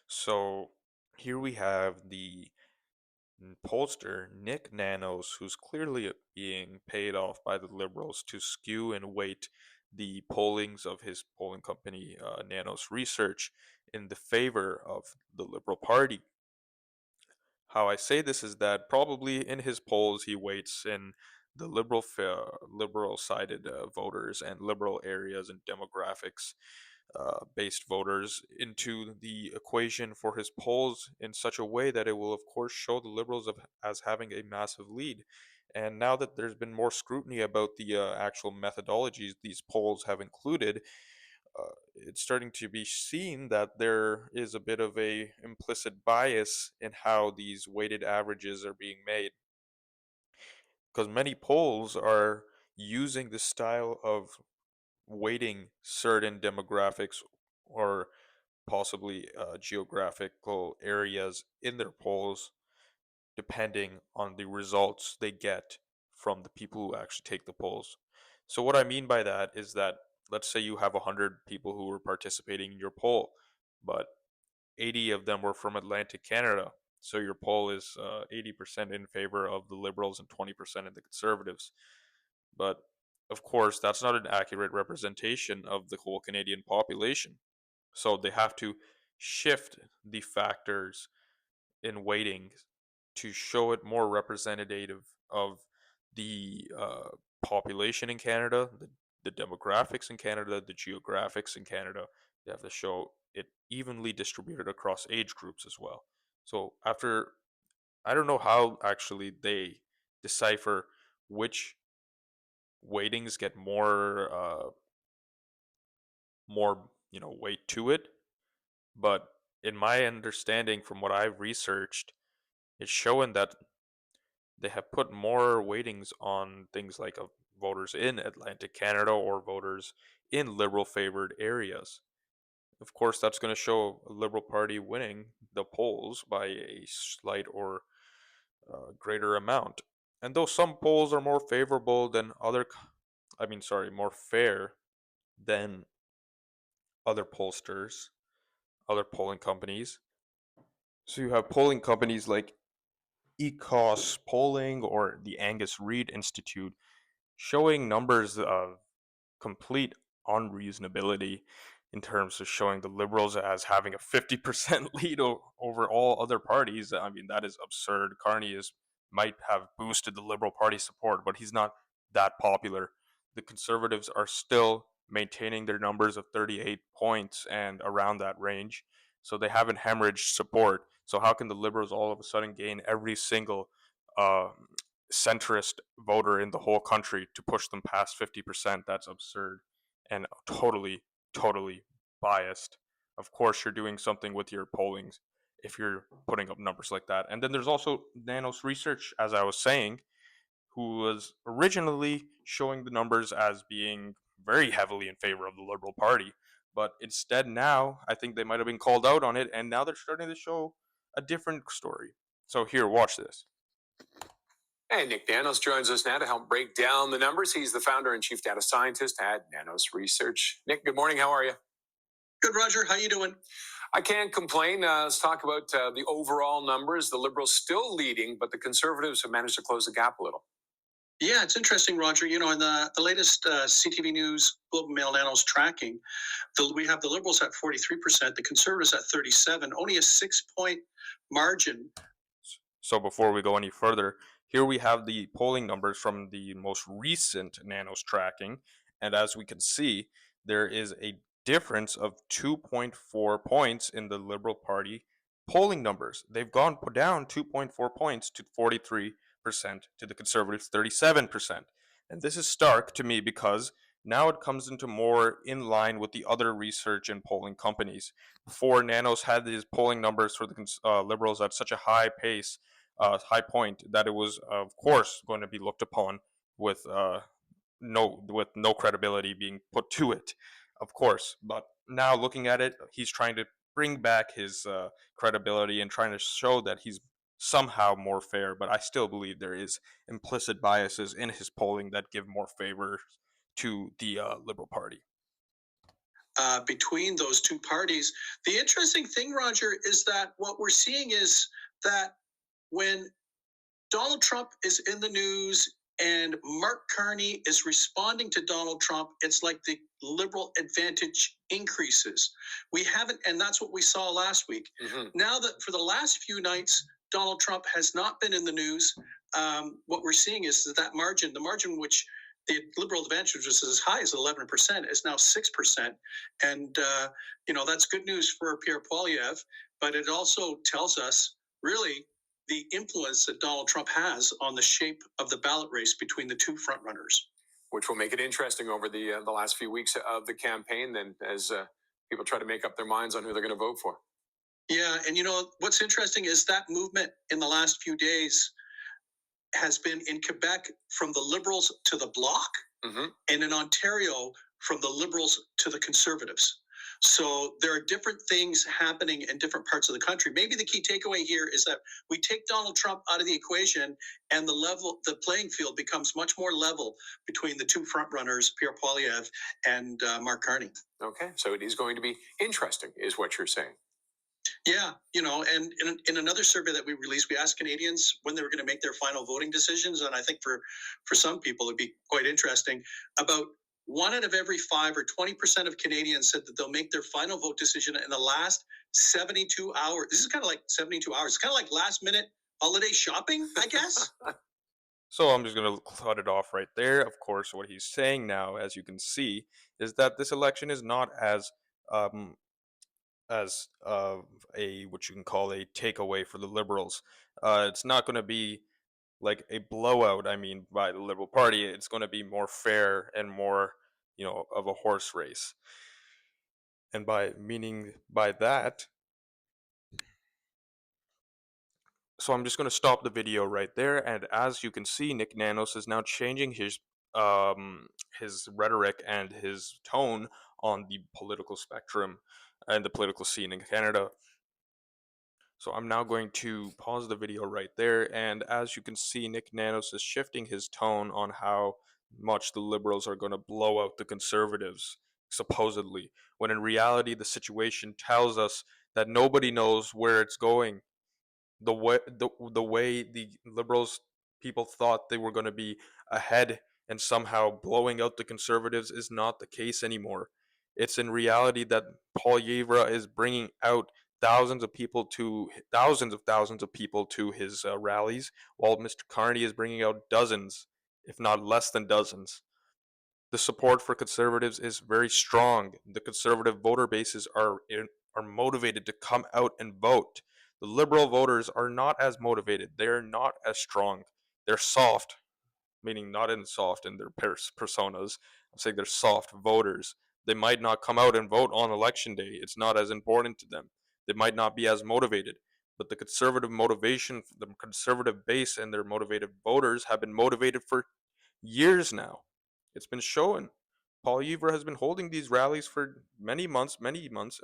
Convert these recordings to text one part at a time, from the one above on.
So here we have the pollster Nick Nanos, who's clearly being paid off by the liberals to skew and weight the pollings of his polling company, Nanos Research, in the favor of the Liberal Party. How I say this is that probably in his polls he weights in the liberal sided voters and liberal areas and demographics based voters into the equation for his polls in such a way that it will, of course, show the liberals as having a massive lead. And now that there's been more scrutiny about the actual methodologies these polls have included, it's starting to be seen that there is a bit of a implicit bias in how these weighted averages are being made. Because many polls are using the style of weighting certain demographics or possibly geographical areas in their polls, depending on the results they get from the people who actually take the polls. So, what I mean by that is that let's say you have 100 people who were participating in your poll, but 80 of them were from Atlantic Canada. So, your poll is 80% in favor of the Liberals and 20% in the Conservatives. But of course, that's not an accurate representation of the whole Canadian population. So they have to shift the factors in weighting to show it more representative of the population in Canada, the demographics in Canada, the geographics in Canada. They have to show it evenly distributed across age groups as well. So after, I don't know how actually they decipher which weightings get more weight to it, but in my understanding from what I've researched, it's showing that they have put more weightings on things like voters in Atlantic Canada or voters in liberal favored areas. Of course, that's going to show a Liberal Party winning the polls by a slight or greater amount. And though some polls are more favorable than more fair than other pollsters, other polling companies. So you have polling companies like ECOS Polling or the Angus Reid Institute showing numbers of complete unreasonability in terms of showing the Liberals as having a 50% lead over all other parties. I mean, that is absurd. Carney might have boosted the Liberal Party support, but he's not that popular. The Conservatives are still maintaining their numbers of 38 points and around that range. So they haven't hemorrhaged support. So how can the Liberals all of a sudden gain every single uh, centrist voter in the whole country to push them past 50%? That's absurd and totally biased. Of course, you're doing something with your pollings if you're putting up numbers like that. And then there's also Nanos Research, as I was saying, who was originally showing the numbers as being very heavily in favor of the Liberal Party. But instead, now, I think they might have been called out on it, and now they're starting to show a different story. So, here, watch this. And Nick Nanos joins us now to help break down the numbers. He's the founder and chief data scientist at Nanos Research. Nick, good morning. How are you? Good, Roger. How you doing? I can't complain. Let's talk about the overall numbers. The Liberals still leading, but the Conservatives have managed to close the gap a little. Yeah, it's interesting, Roger. You know, in the latest CTV News Globe and Mail Nanos tracking, we have the Liberals at 43%, the Conservatives at 37%, only a 6-point margin. So before we go any further, here we have the polling numbers from the most recent Nanos tracking, and as we can see, there is a difference of 2.4 points in the Liberal Party polling numbers. They've gone down 2.4 points to 43% to the Conservatives 37%. And this is stark to me because now it comes into more in line with the other research and polling companies. Before, Nanos had these polling numbers for the Liberals at such a high pace, high point, that it was, of course, going to be looked upon with no credibility being put to it, of course. But now looking at it, he's trying to bring back his credibility and trying to show that he's somehow more fair. But I still believe there is implicit biases in his polling that give more favor to the Liberal Party. between those two parties. The interesting thing, Roger, is that what we're seeing is that when Donald Trump is in the news and Mark Carney is responding to Donald Trump, it's like the liberal advantage increases. We haven't, and that's what we saw last week. Mm-hmm. Now that for the last few nights, Donald Trump has not been in the news, what we're seeing is that margin, the margin which the liberal advantage was as high as 11%, is now 6%. And, that's good news for Pierre Poilievre, but it also tells us really the influence that Donald Trump has on the shape of the ballot race between the two frontrunners. Which will make it interesting over the last few weeks of the campaign, then, as people try to make up their minds on who they're going to vote for. Yeah, and what's interesting is that movement in the last few days has been in Quebec from the Liberals to the Bloc, mm-hmm. and in Ontario from the Liberals to the Conservatives. So there are different things happening in different parts of the country. Maybe the key takeaway here is that we take Donald Trump out of the equation, and the playing field becomes much more level between the two frontrunners, Pierre Poilievre and Mark Carney. Okay, so it is going to be interesting, is what you're saying. Yeah, and in another survey that we released, we asked Canadians when they were going to make their final voting decisions, and I think for some people it'd be quite interesting. About 1 out of every 5 or 20% of Canadians said that they'll make their final vote decision in the last 72 hours. This is kind of like 72 hours. It's kind of like last minute holiday shopping, I guess. So I'm just going to cut it off right there. Of course, what he's saying now, as you can see, is that this election is not um, as a what you can call a takeaway for the Liberals. It's not going to be like a blowout. I mean, by the Liberal Party, it's going to be more fair and more, of a horse race. And by that, so I'm just going to stop the video right there. And as you can see, Nick Nanos is now changing his rhetoric and his tone on the political spectrum and the political scene in Canada. So I'm now going to pause the video right there, and as you can see, Nick Nanos is shifting his tone on how much the Liberals are going to blow out the Conservatives, supposedly, when in reality the situation tells us that nobody knows where it's going. The way the Liberals people thought they were going to be ahead and somehow blowing out the Conservatives is not the case anymore. It's in reality that Poilievre is bringing out thousands of thousands of people to his rallies, while Mr. Carney is bringing out dozens, if not less than dozens. The support for Conservatives is very strong. The Conservative voter bases are motivated to come out and vote. The Liberal voters are not as motivated. They're not as strong. They're soft, meaning not in soft in their personas. I'm saying they're soft voters. They might not come out and vote on election day. It's not as important to them. They might not be as motivated. But the conservative motivation, the conservative base and their motivated voters have been motivated for years now. It's been shown. Poilievre has been holding these rallies for many months,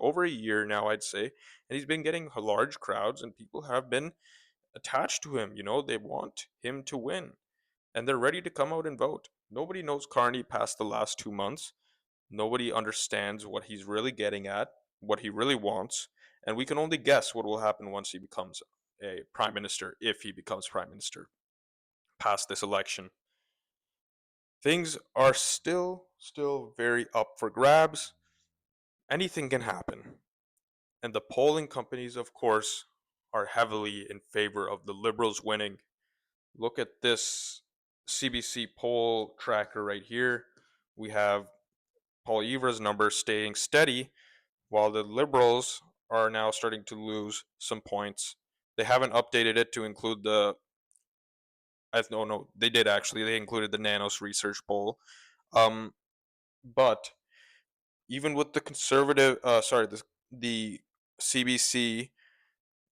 over a year now, I'd say, and he's been getting large crowds, and people have been attached to him. They want him to win, and they're ready to come out and vote. Nobody knows Carney past the last 2 months. Nobody understands what he's really getting at, what he really wants, and we can only guess what will happen once he becomes a prime minister, if he becomes prime minister, past this election. Things are still very up for grabs. Anything can happen. And the polling companies, of course, are heavily in favor of the Liberals winning. Look at this CBC poll tracker right here. We have Poilievre's numbers staying steady, while the Liberals are now starting to lose some points. They haven't updated it to include no, they did actually. They included the Nanos research poll. But even with the the CBC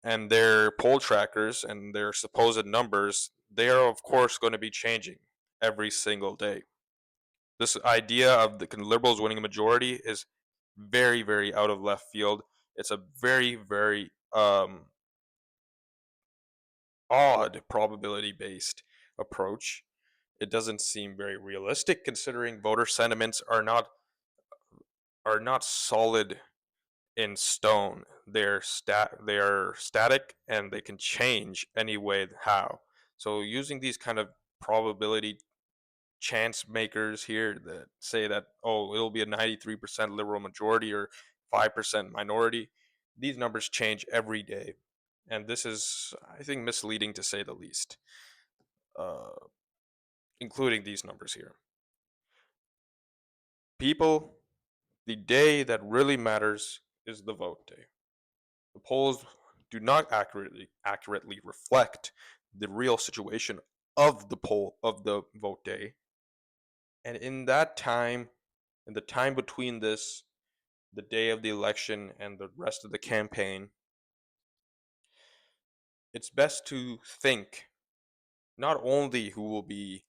and their poll trackers and their supposed numbers, they are of course going to be changing every single day. This idea of the Liberals winning a majority is very, very out of left field. It's a very, very odd probability based approach. It doesn't seem very realistic considering voter sentiments are not are not solid in stone. They are static and they can change any way how. So using these kind of probability chance makers here that say that, oh, it'll be a 93% liberal majority or 5% minority, these numbers change every day. And this is, I think, misleading to say the least, uh, including these numbers here. People, the day that really matters is the vote day. The polls do not accurately reflect the real situation of the vote day. And in that time, in the time between the day of the election and the rest of the campaign, it's best to think not only who will be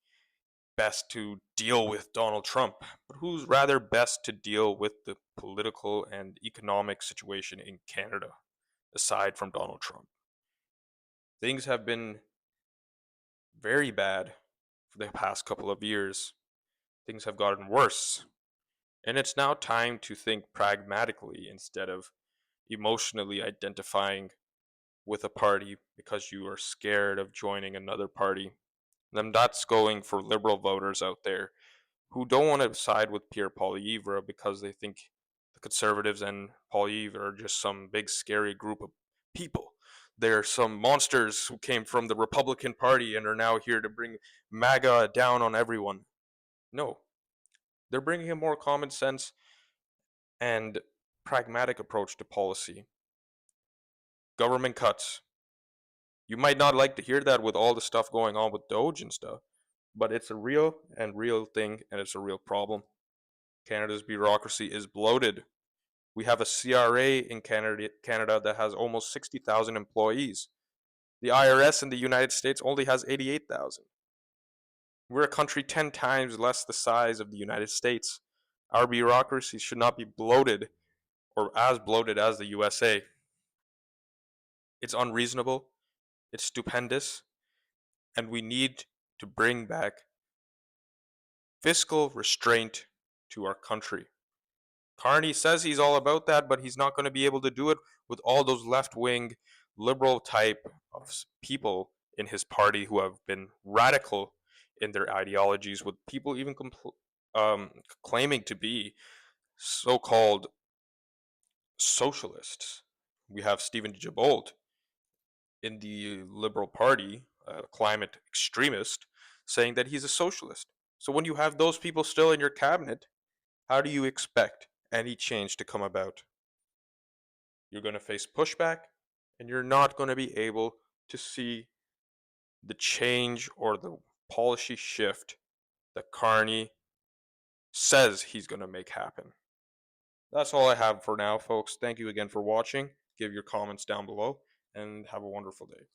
best to deal with Donald Trump, but who's rather best to deal with the political and economic situation in Canada, aside from Donald Trump. Things have been very bad for the past couple of years. Things have gotten worse. And it's now time to think pragmatically instead of emotionally identifying with a party because you are scared of joining another party. And that's going for liberal voters out there who don't want to side with Pierre Poilievre because they think the conservatives and Poilievre are just some big scary group of people. They're some monsters who came from the Republican Party and are now here to bring MAGA down on everyone. No, they're bringing a more common sense and pragmatic approach to policy. Government cuts. You might not like to hear that with all the stuff going on with Doge and stuff, but it's a real thing and it's a real problem. Canada's bureaucracy is bloated. We have a CRA in Canada that has almost 60,000 employees. The IRS in the United States only has 88,000. We're a country 10 times less the size of the United States. Our bureaucracy should not be bloated or as bloated as the USA. It's unreasonable, it's stupendous, and we need to bring back fiscal restraint to our country. Carney says he's all about that, but he's not going to be able to do it with all those left wing, liberal type of people in his party who have been radical in their ideologies, with people even claiming to be so called socialists. We have Stephen Gibault in the Liberal Party, a climate extremist, saying that he's a socialist. So when you have those people still in your cabinet, how do you expect any change to come about? You're going to face pushback, and you're not going to be able to see the change or the policy shift that Carney says he's going to make happen. That's all I have for now, folks. Thank you again for watching. Give your comments down below, and have a wonderful day.